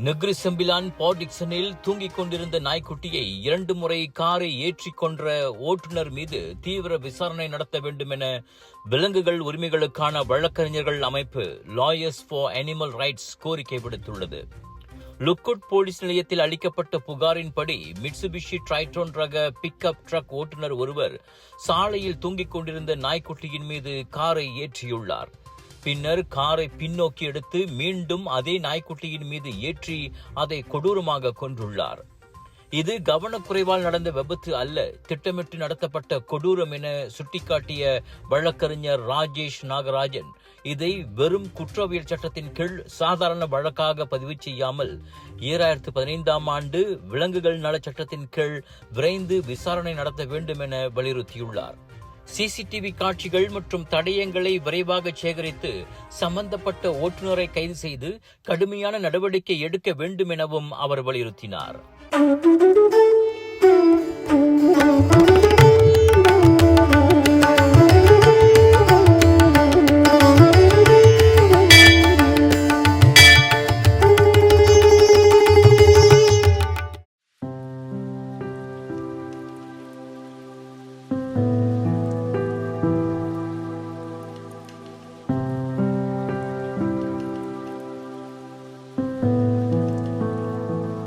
Negri Sembilan பாடிக்சனில் தூங்கிக் கொண்டிருந்த நாய்க்குட்டியை 2 முறை காரை ஏற்றிக் கொன்ற ஓட்டுநர் மீது தீவிர விசாரணை நடத்த வேண்டும் என விலங்குகள் உரிமைகளுக்கான வழக்கறிஞர்கள் அமைப்பு லாயர்ஸ் ஃபார் அனிமல் ரைட்ஸ் கோரிக்கை விடுத்துள்ளது. லுக்குட் போலீஸ் நிலையத்தில் அளிக்கப்பட்ட புகாரின்படி மிட்சுபிஷி ட்ரைட்டோன் ரக பிக்அப் ட்ரக் ஓட்டுநர் ஒருவர் சாலையில் தூங்கிக் கொண்டிருந்த நாய்க்குட்டியின் மீது காரை ஏற்றியுள்ளார். பின்னர் காரை பின்னோக்கி எடுத்து மீண்டும் அதே நாய்க்குட்டியின் மீது ஏற்றி அதை கொடூரமாக கொன்றுள்ளார். இது கவனக்குறைவால் நடந்த விபத்து அல்ல, திட்டமிட்டு நடத்தப்பட்ட கொடூரம் என சுட்டிக்காட்டிய வழக்கறிஞர் ராஜேஷ் நாகராஜன் இதை வெறும் குற்றவியல் சட்டத்தின் கீழ் சாதாரண வழக்காக பதிவு செய்யாமல் 2015ஆம் ஆண்டு விலங்குகள் நல சட்டத்தின் கீழ் விரைந்து விசாரணை நடத்த வேண்டும் என வலியுறுத்தியுள்ளார். சிசிடிவி காட்சிகள் மற்றும் தடயங்களை விரைவாக சேகரித்து சம்பந்தப்பட்ட ஓட்டுநரை கைது செய்து கடுமையான நடவடிக்கை எடுக்க வேண்டும் எனவும் அவர் வலியுறுத்தினார்.